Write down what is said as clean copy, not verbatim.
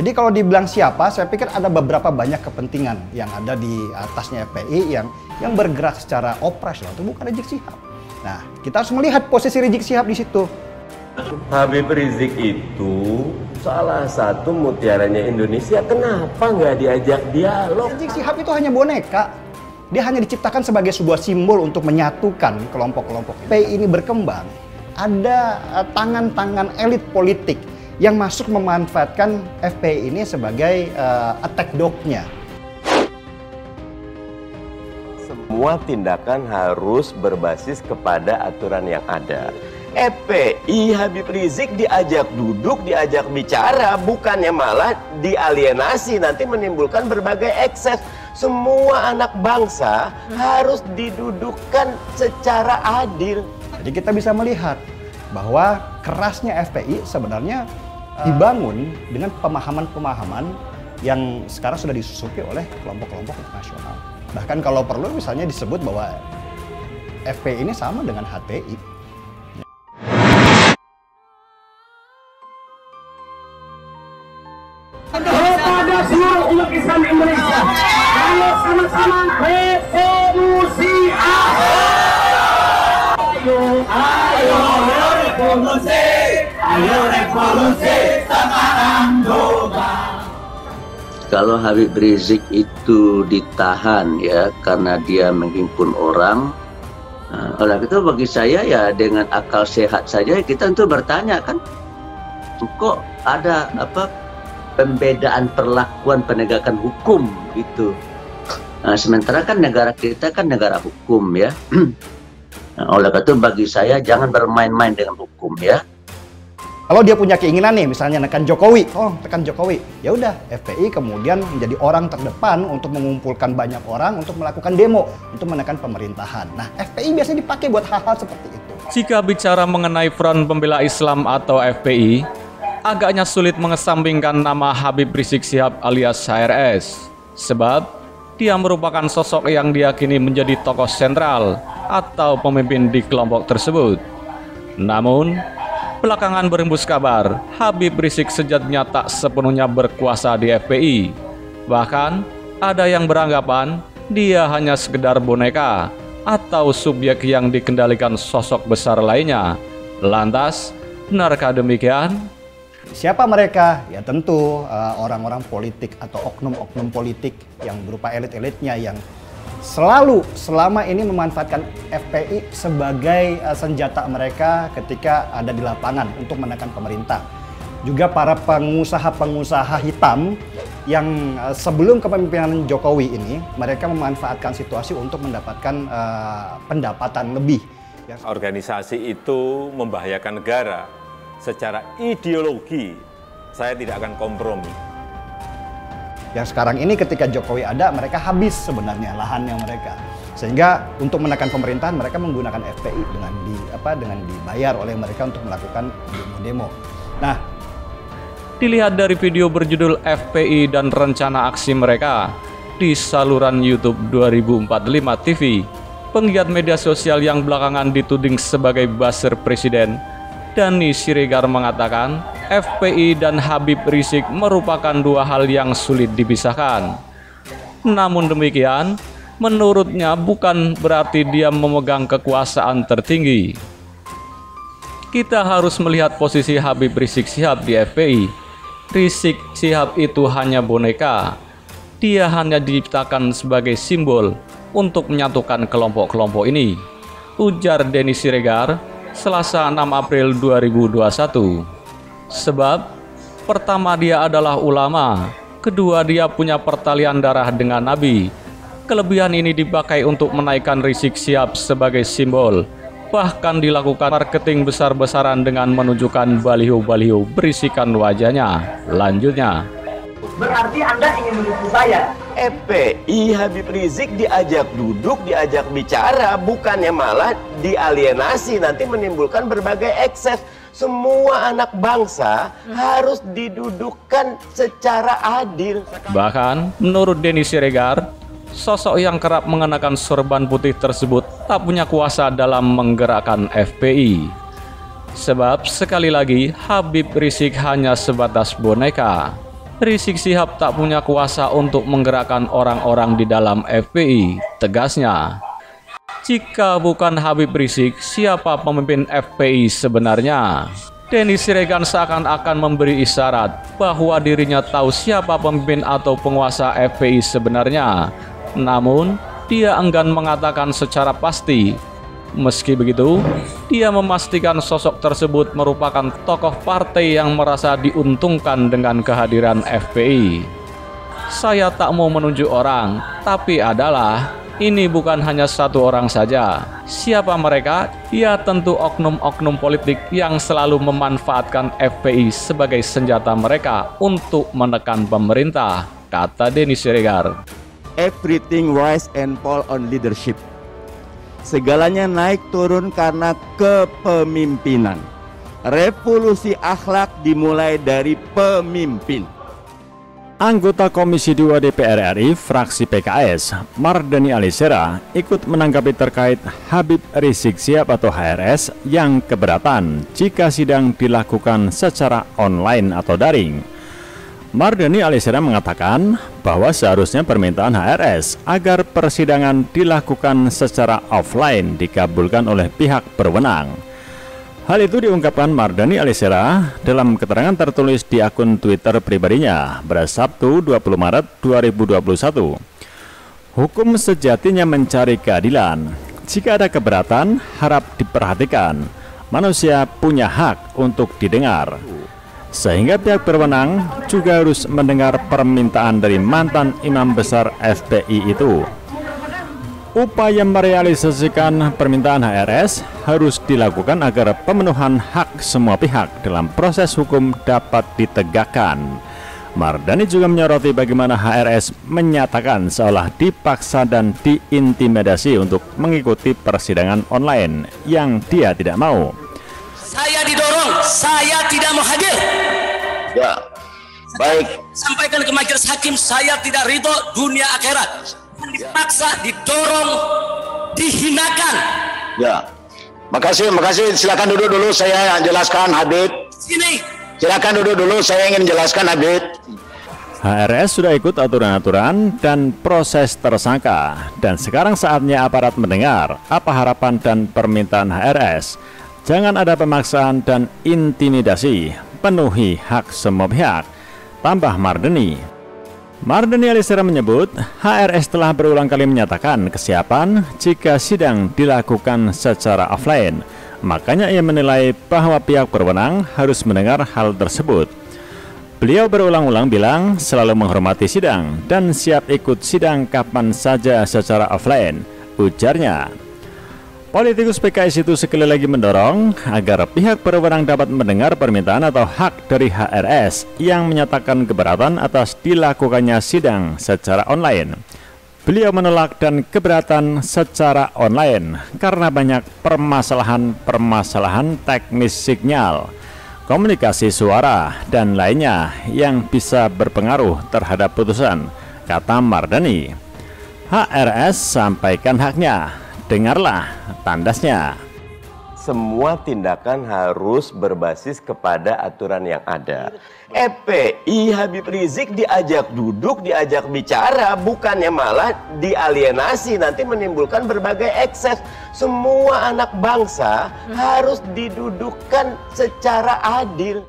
Jadi kalau dibilang siapa, saya pikir ada beberapa banyak kepentingan yang ada di atasnya FPI yang bergerak secara operasional, itu bukan Rizik Syihab. Nah, kita harus melihat posisi Rizik Syihab di situ. Habib Rizik itu salah satu mutiaranya Indonesia, kenapa nggak diajak dialog? Rizik Syihab itu hanya boneka. Dia hanya diciptakan sebagai sebuah simbol untuk menyatukan kelompok-kelompok. FPI ini berkembang, ada tangan-tangan elit politik yang masuk memanfaatkan FPI ini sebagai attack dog-nya. Semua tindakan harus berbasis kepada aturan yang ada. FPI Habib Rizik diajak duduk, diajak bicara, bukannya malah dialienasi, nanti menimbulkan berbagai ekses. Semua anak bangsa harus didudukkan secara adil. Jadi kita bisa melihat bahwa kerasnya FPI sebenarnya dibangun dengan pemahaman-pemahaman yang sekarang sudah disusupi oleh kelompok-kelompok internasional. Bahkan kalau perlu misalnya disebut bahwa FPI ini sama dengan HTI. Kepada seluruh umat Islam Indonesia, ayo sama-sama revolusi. Ayo revolusi sekarang juga. Kalau Habib Rizik itu ditahan ya karena dia menghimpun orang, oleh itu bagi saya ya dengan akal sehat saja kita tentu bertanya kan, kok ada pembedaan perlakuan penegakan hukum gitu. Nah, sementara kan negara kita kan negara hukum ya. Nah, oleh itu bagi saya jangan bermain-main dengan hukum ya. Kalau dia punya keinginan nih, misalnya nekan Jokowi, tekan Jokowi, ya udah FPI kemudian menjadi orang terdepan untuk mengumpulkan banyak orang untuk melakukan demo untuk menekan pemerintahan. Nah, FPI biasanya dipakai buat hal-hal seperti itu. Jika bicara mengenai Front Pembela Islam atau FPI, agaknya sulit mengesampingkan nama Habib Rizik Syihab alias HRS, sebab dia merupakan sosok yang diyakini menjadi tokoh sentral atau pemimpin di kelompok tersebut. Namun, belakangan berhembus kabar, Habib Rizik sejatinya tak sepenuhnya berkuasa di FPI. Bahkan, ada yang beranggapan dia hanya sekedar boneka atau subjek yang dikendalikan sosok besar lainnya. Lantas, benarkah demikian? Siapa mereka? Ya tentu orang-orang politik atau oknum-oknum politik yang berupa elit-elitnya yang selalu selama ini memanfaatkan FPI sebagai senjata mereka ketika ada di lapangan untuk menekan pemerintah. Juga para pengusaha-pengusaha hitam yang sebelum kepemimpinan Jokowi ini mereka memanfaatkan situasi untuk mendapatkan pendapatan lebih. Organisasi itu membahayakan negara. Secara ideologi, saya tidak akan kompromi. Yang sekarang ini ketika Jokowi ada, mereka habis sebenarnya lahannya mereka. Sehingga untuk menekan pemerintahan mereka menggunakan FPI dengan dibayar oleh mereka untuk melakukan demo-demo. Nah, dilihat dari video berjudul FPI dan rencana aksi mereka di saluran YouTube 2045 TV, penggiat media sosial yang belakangan dituding sebagai buzzer presiden, Dani Siregar mengatakan FPI dan Habib Rizik merupakan dua hal yang sulit dipisahkan. Namun demikian, menurutnya bukan berarti dia memegang kekuasaan tertinggi. Kita harus melihat posisi Habib Rizik Syihab di FPI. Rizik Syihab itu hanya boneka. Dia hanya diciptakan sebagai simbol untuk menyatukan kelompok-kelompok ini, ujar Dani Siregar Selasa 6 April 2021. Sebab pertama dia adalah ulama, kedua dia punya pertalian darah dengan Nabi. Kelebihan ini dipakai untuk menaikkan Rizik Syihab sebagai simbol. Bahkan dilakukan marketing besar-besaran dengan menunjukkan baliho-baliho berisikan wajahnya. Lanjutnya, Berarti Anda ingin menipu saya? FPI Habib Rizik diajak duduk, diajak bicara, bukannya malah dialienasi, nanti menimbulkan berbagai ekses. Semua anak bangsa harus didudukkan secara adil. bahkan menurut Dani Siregar, sosok yang kerap mengenakan sorban putih tersebut tak punya kuasa dalam menggerakkan FPI. Sebab sekali lagi Habib Rizik hanya sebatas boneka. Rizik Syihab tak punya kuasa untuk menggerakkan orang-orang di dalam FPI, tegasnya. Jika bukan Habib Rizik, siapa pemimpin FPI sebenarnya? Denny Siregar seakan-akan memberi isyarat bahwa dirinya tahu siapa pemimpin atau penguasa FPI sebenarnya. Namun, dia enggan mengatakan secara pasti. Meski begitu, dia memastikan sosok tersebut merupakan tokoh partai yang merasa diuntungkan dengan kehadiran FPI. Saya tak mau menunjuk orang, tapi adalah ini bukan hanya satu orang saja. Siapa mereka? Ya tentu oknum-oknum politik yang selalu memanfaatkan FPI sebagai senjata mereka untuk menekan pemerintah, kata Denny Siregar. Everything rise and fall on leadership. Segalanya naik turun karena kepemimpinan. Revolusi akhlak dimulai dari pemimpin. Anggota Komisi 2 DPR RI fraksi PKS, Mardhani Alisera, ikut menanggapi terkait Habib Rizik Syihab atau HRS yang keberatan jika sidang dilakukan secara online atau daring. Mardhani Alisera mengatakan bahwa seharusnya permintaan HRS agar persidangan dilakukan secara offline dikabulkan oleh pihak berwenang. Hal itu diungkapkan Mardhani Alisera dalam keterangan tertulis di akun Twitter pribadinya pada Sabtu 20 Maret 2021. Hukum sejatinya mencari keadilan. Jika ada keberatan, harap diperhatikan. Manusia punya hak untuk didengar. Sehingga pihak berwenang juga harus mendengar permintaan dari mantan imam besar FPI itu. Upaya merealisasikan permintaan HRS harus dilakukan agar pemenuhan hak semua pihak dalam proses hukum dapat ditegakkan. Mardhani juga menyoroti bagaimana HRS menyatakan seolah dipaksa dan diintimidasi untuk mengikuti persidangan online yang dia tidak mau. Saya didorong, saya tidak mau hadir. Ya, baik. Sampaikan ke majelis hakim, saya tidak ridho dunia akhirat. Dipaksa, didorong, dihinakan. Ya, makasih. Silakan duduk dulu, saya jelaskan Habib. Sini. Silakan duduk dulu, saya ingin jelaskan Habib. HRS sudah ikut aturan-aturan dan proses tersangka, dan sekarang saatnya aparat mendengar apa harapan dan permintaan HRS. Jangan ada pemaksaan dan intimidasi, penuhi hak semua pihak, tambah Mardhani. Mardhani Alisera menyebut HRS telah berulang kali menyatakan kesiapan jika sidang dilakukan secara offline. Makanya ia menilai bahwa pihak berwenang harus mendengar hal tersebut. Beliau berulang-ulang bilang selalu menghormati sidang dan siap ikut sidang kapan saja secara offline, ujarnya. Politikus PKS itu sekali lagi mendorong agar pihak berwenang dapat mendengar permintaan atau hak dari HRS yang menyatakan keberatan atas dilakukannya sidang secara online. Beliau menolak dan keberatan secara online karena banyak permasalahan teknis sinyal, komunikasi suara, dan lainnya yang bisa berpengaruh terhadap putusan, kata Mardhani. HRS sampaikan haknya. Dengarlah tandasnya. Semua tindakan harus berbasis kepada aturan yang ada. FPI Habib Rizik diajak duduk, diajak bicara, bukannya malah dialienasi, nanti menimbulkan berbagai ekses. Semua anak bangsa harus didudukkan secara adil.